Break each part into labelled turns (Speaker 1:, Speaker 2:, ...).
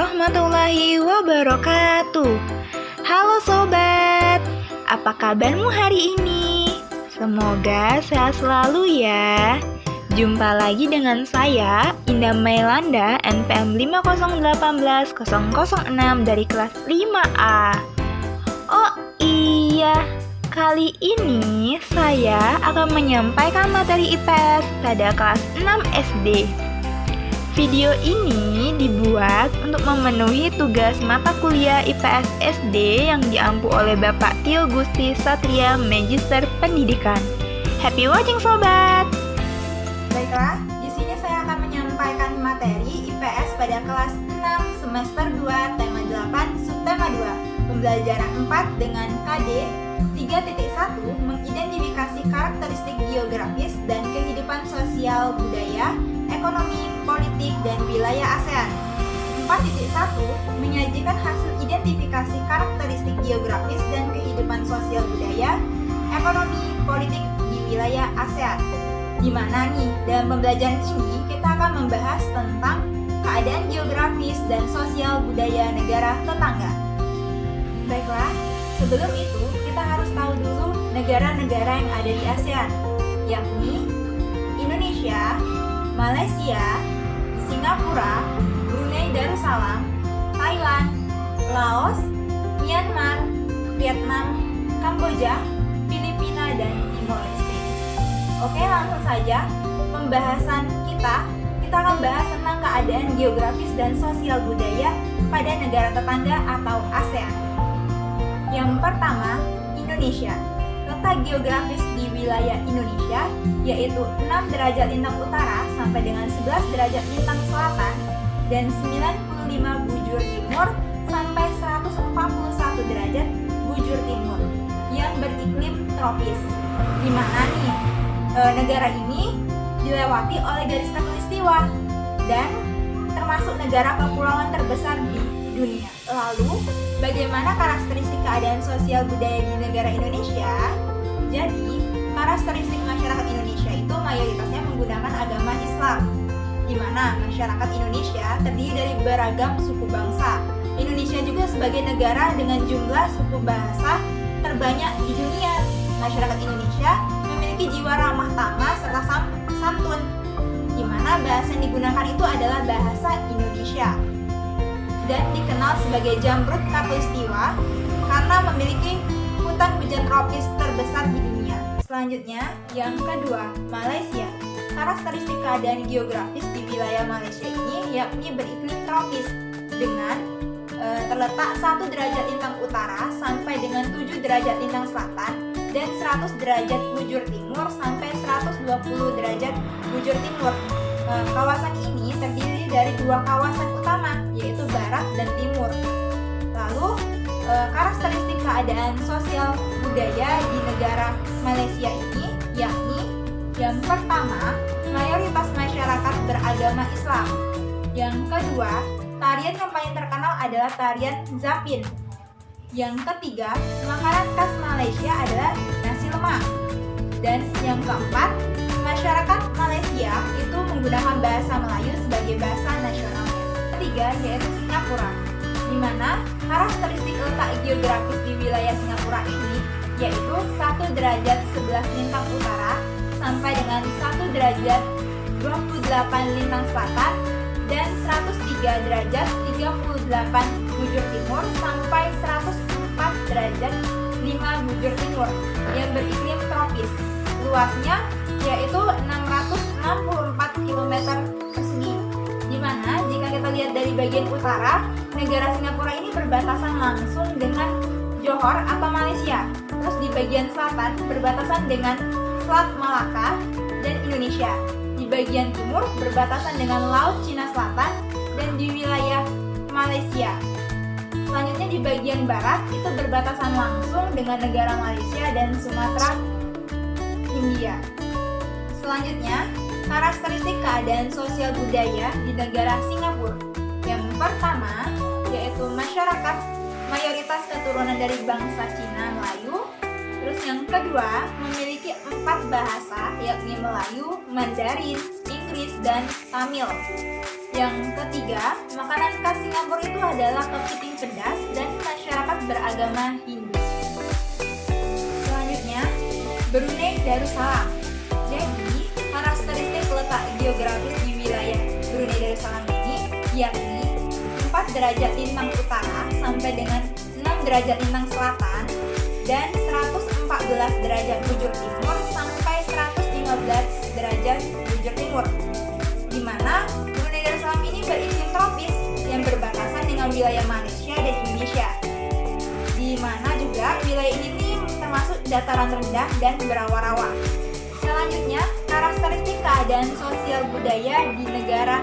Speaker 1: warahmatullahi wabarakatuh. Halo sobat, apa kabarmu hari ini? Semoga sehat selalu ya. Jumpa lagi dengan saya, Indah Mailanda, NPM 5018006 dari kelas 5A. Oh iya, kali ini saya akan menyampaikan materi IPS pada kelas 6 SD. Video ini dibuat untuk memenuhi tugas mata kuliah IPS SD yang diampu oleh Bapak Tio Gusti Satria, Magister Pendidikan. Happy watching sobat!
Speaker 2: Baiklah, di sini saya akan menyampaikan materi IPS pada kelas 6 semester 2 tema 8 subtema 2 pembelajaran 4 dengan KD 3.1 mengidentifikasi karakteristik geografis dan kehidupan sosial budaya, ekonomi, politik, dan wilayah ASEAN. 4.1 menyajikan hasil identifikasi karakteristik geografis dan kehidupan sosial budaya, ekonomi, politik di wilayah ASEAN. Di mana nih, dalam pembelajaran ini kita akan membahas tentang keadaan geografis dan sosial budaya negara tetangga. Baiklah, sebelum itu kita harus tahu dulu negara-negara yang ada di ASEAN, yakni Indonesia, Malaysia, Singapura, Brunei Darussalam, Thailand, Laos, Myanmar, Vietnam, Kamboja, Filipina, dan Timor Leste. Oke, langsung saja pembahasan kita akan bahas tentang keadaan geografis dan sosial budaya pada negara tetangga atau ASEAN. Yang pertama, Indonesia. Letak geografis di wilayah Indonesia yaitu 6 derajat lintang utara sampai dengan 11 derajat lintang selatan dan 95 bujur timur sampai 141 derajat bujur timur yang beriklim tropis. Di mana nih negara ini dilewati oleh garis khatulistiwa dan termasuk negara kepulauan terbesar di dunia. Lalu, bagaimana karakteristik keadaan sosial budaya di negara Indonesia? Jadi, karakteristik masyarakat Indonesia itu mayoritasnya menggunakan agama Islam, di mana masyarakat Indonesia terdiri dari beragam suku bangsa. Indonesia juga sebagai negara dengan jumlah suku bahasa terbanyak di dunia. Masyarakat Indonesia memiliki jiwa ramah tamah serta santun, di mana bahasa yang digunakan itu adalah bahasa Indonesia dan dikenal sebagai jamrut khatulistiwa karena memiliki hutan hujan tropis terbesar di dunia. Selanjutnya, yang kedua, Malaysia. Karakteristik keadaan geografis di wilayah Malaysia ini yakni beriklim tropis dengan terletak 1 derajat lintang utara sampai dengan 7 derajat lintang selatan dan 100 derajat bujur timur sampai 120 derajat bujur timur. Kawasan ini terdiri dari 2 kawasan utama, yaitu barat dan timur. Lalu, karakteristik keadaan sosial budaya di negara Malaysia ini yakni yang pertama, mayoritas masyarakat beragama Islam. Yang kedua, tarian yang paling terkenal adalah tarian Zapin. Yang ketiga, makanan khas Malaysia adalah nasi lemak. Dan yang keempat, masyarakat Malaysia itu menggunakan bahasa Melayu sebagai bahasa nasionalnya. Ketiga yaitu Singapura, di mana karakteristik letak geografis di wilayah Singapura ini yaitu 1 derajat 11 lintang utara sampai dengan 1 derajat 28 lintang selatan dan 103 derajat 38 bujur timur sampai 104 derajat 5 bujur timur yang beriklim tropis. Luasnya yaitu 664 km persegi. Di mana jika kita lihat dari bagian utara, negara Singapura ini berbatasan langsung dengan Johor atau Malaysia. Terus di bagian selatan berbatasan dengan Selat Malaka dan Indonesia. Di bagian timur berbatasan dengan Laut Cina Selatan dan di wilayah Malaysia. Selanjutnya di bagian barat itu berbatasan langsung dengan negara Malaysia dan Sumatera, India. Selanjutnya, karakteristik keadaan sosial budaya di negara Singapura. Yang pertama, yaitu masyarakat mayoritas keturunan dari bangsa Cina Melayu. Terus yang kedua, memiliki 4 bahasa, yakni Melayu, Mandarin, Inggris, dan Tamil. Yang ketiga, makanan khas Singapura itu adalah kepiting pedas dan masyarakat beragama Hindu. Selanjutnya, Brunei Darussalam. Jadi, karakteristik letak geografis di wilayah Brunei Darussalam ini yakni 4 derajat lintang utara sampai dengan 6 derajat lintang selatan dan 114 derajat bujur timur sampai 115 derajat bujur timur, di mana Brunei Darussalam ini beriklim tropis yang berbatasan dengan wilayah Malaysia dan Indonesia, di mana juga wilayah ini termasuk dataran rendah dan berawa-rawa. Selanjutnya, karakteristik keadaan sosial budaya di negara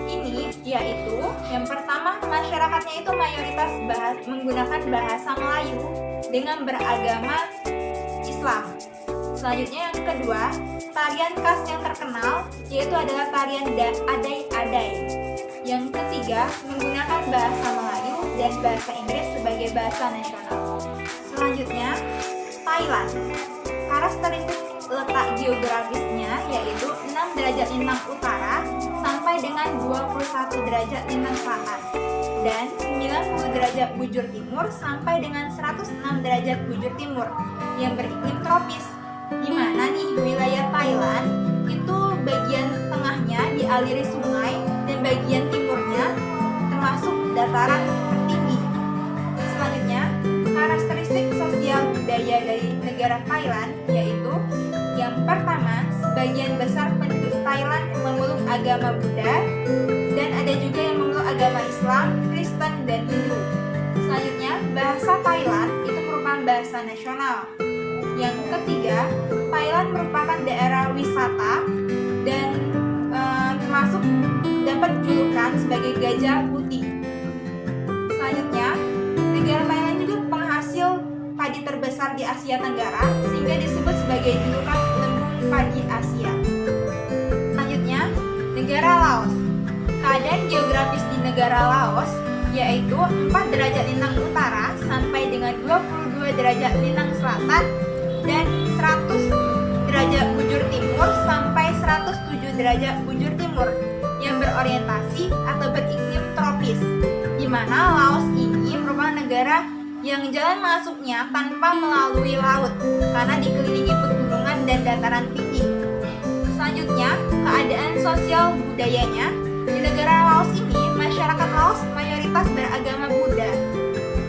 Speaker 2: ini yaitu yang pertama, masyarakatnya itu mayoritas menggunakan bahasa Melayu dengan beragama Islam. Selanjutnya yang kedua, tarian khas yang terkenal yaitu adalah tarian adai-adai. Yang ketiga, menggunakan bahasa Melayu dan bahasa Inggris sebagai bahasa nasional. Selanjutnya, Thailand. Karakteristik letak geografisnya yaitu 6 derajat lintang utara sampai dengan 21 derajat lintang selatan dan 90 derajat bujur timur sampai dengan 106 derajat bujur timur yang beriklim tropis, di mana nih wilayah Thailand itu bagian tengahnya dialiri sungai dan bagian timurnya termasuk dataran tinggi. Selanjutnya, karakteristik sosial budaya dari negara Thailand yaitu yang pertama, sebagian besar penduduk Thailand memeluk agama Buddha dan ada juga yang memeluk agama Islam, Kristen, dan Hindu. Selanjutnya, bahasa Thailand itu merupakan bahasa nasional. Yang ketiga, Thailand merupakan daerah wisata dan termasuk dapat julukan sebagai gajah putih. Selanjutnya, negara Thailand juga penghasil padi terbesar di Asia Tenggara sehingga disebut sebagai julukan lembung padi Asia. Selanjutnya, negara Laos. Keadaan geografis di negara Laos yaitu 4 derajat lintang utara sampai dengan 22 derajat lintang selatan dan 100 derajat bujur timur sampai 107 derajat bujur timur yang berorientasi atau beriklim tropis, di mana Laos ini merupakan negara yang jalan masuknya tanpa melalui laut karena dikelilingi pegunungan dan dataran tinggi. Selanjutnya, keadaan sosial budayanya di negara Laos ini, masyarakat Laos mayoritas beragama Buddha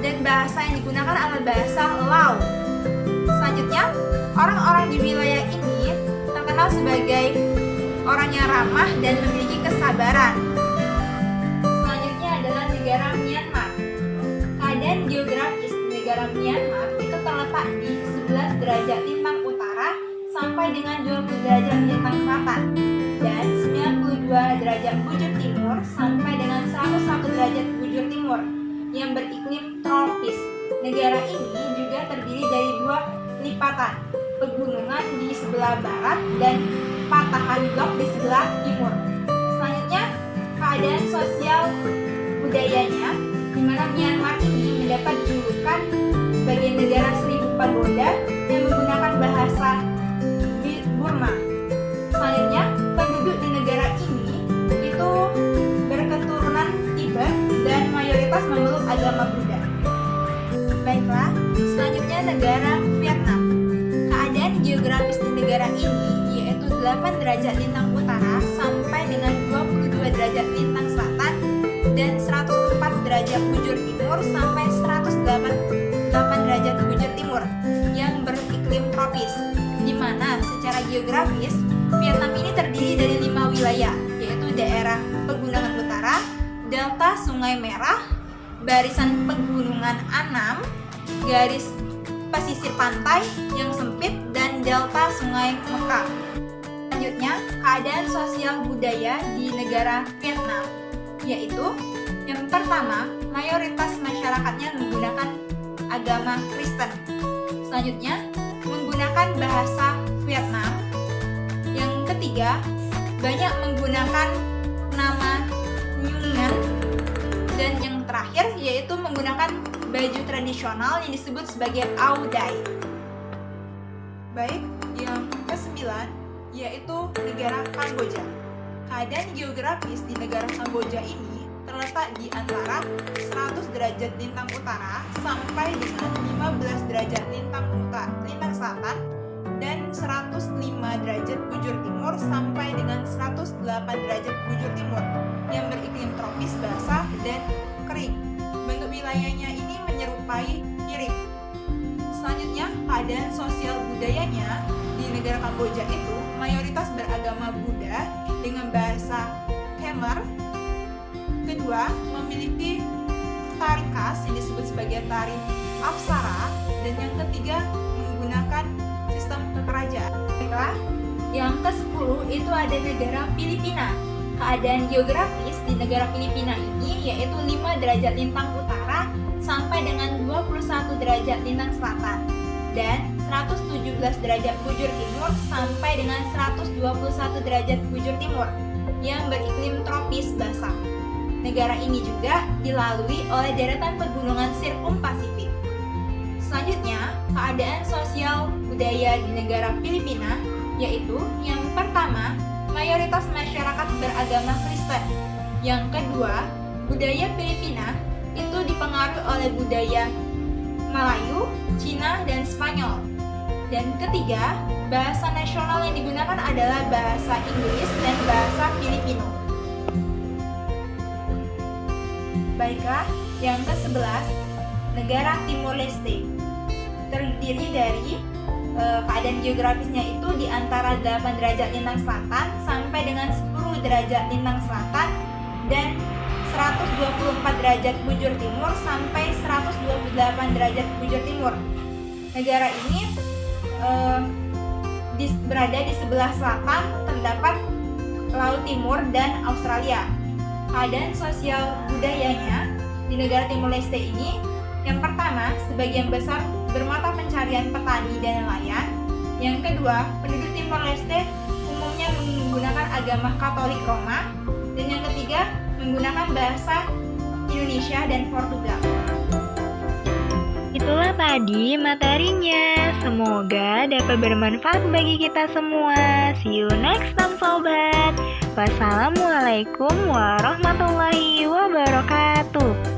Speaker 2: dan bahasa yang digunakan adalah bahasa Lao. Selanjutnya, orang-orang di wilayah ini terkenal sebagai orang yang ramah dan memiliki kesabaran. Selanjutnya adalah negara Myanmar. Keadaan geografis negara Myanmar itu terletak di 11 derajat lintang utara sampai dengan 20 derajat lintang selatan dan 92 derajat bujur timur sampai dengan 101 derajat bujur timur yang beriklim tropis. Negara ini juga terdiri dari 2 lipatan, pegunungan di sebelah barat dan patahan blok di sebelah timur. Selanjutnya, keadaan sosial budayanya, di mana Myanmar ini mendapat julukan sebagai negara 1000 pagoda yang menggunakan bahasa Burma. Selanjutnya, penduduk di negara ini itu berketurunan Tibet dan mayoritas memeluk agama Buddha. Baiklah, selanjutnya negara Vietnam. Keadaan geografis di negara ini yaitu 8 derajat lintang utara sampai dengan 22 derajat lintang selatan dan 104 derajat bujur timur sampai 108 derajat bujur timur yang beriklim tropis, di mana secara geografis Vietnam ini terdiri dari 5 wilayah, yaitu daerah pegunungan utara, delta Sungai Merah, barisan pegunungan Annam, garis pesisir pantai yang sempit, dan delta Sungai Mekah. Selanjutnya, keadaan sosial budaya di negara Vietnam, yaitu yang pertama, mayoritas masyarakatnya menggunakan agama Kristen. Selanjutnya, menggunakan bahasa Vietnam. Yang ketiga, banyak menggunakan nama Nguyen. Dan yang terakhir yaitu menggunakan baju tradisional yang disebut sebagai Áo Dai. Baik, yang ke-9 yaitu negara Kamboja. Keadaan geografis di negara Kamboja ini terletak di antara 100 derajat lintang utara sampai dengan 15 derajat lintang selatan dan 105 derajat bujur timur sampai dengan 108 derajat bujur timur yang beriklim tropis basah dan kering. Bentuk wilayahnya ini menyerupai piring. Selanjutnya, keadaan sosial budayanya di negara Kamboja itu mayoritas beragama Buddha dengan bahasa Khmer. Kedua, memiliki tari khas yang disebut sebagai tari Apsara, dan yang ketiga menggunakan sistem kekerajaan.
Speaker 1: Baiklah, yang ke-10 itu ada negara Filipina. Keadaan geografis di negara Filipina ini yaitu 5 derajat lintang utara sampai dengan 21 derajat lintang selatan dan 117 derajat bujur timur sampai dengan 121 derajat bujur timur yang beriklim tropis basah. Negara ini juga dilalui oleh deretan pegunungan Sirkum Pasifik. Selanjutnya, keadaan sosial budaya di negara Filipina yaitu yang pertama, mayoritas masyarakat beragama Kristen. Yang kedua, budaya Filipina itu dipengaruhi oleh budaya Melayu, Cina, dan Spanyol. Dan ketiga, bahasa nasional yang digunakan adalah bahasa Inggris dan bahasa Filipino. Baiklah, yang ke-11, negara Timor Leste. Terdiri dari keadaan geografisnya itu di antara 8 derajat lintang selatan sampai dengan 10 derajat lintang selatan dan 124 derajat bujur timur sampai 128 derajat bujur timur. Negara ini berada di sebelah selatan terdapat Laut Timur dan Australia. Keadaan sosial budayanya di negara Timor Leste ini yang pertama, sebagian besar bermata pencarian petani dan nelayan. Yang kedua, penduduk Timor Leste umumnya menggunakan agama Katolik Roma. Dan yang ketiga, menggunakan bahasa Indonesia dan Portugal. Itulah tadi materinya. Semoga dapat bermanfaat bagi kita semua. See you next time, sobat. Wassalamualaikum warahmatullahi wabarakatuh.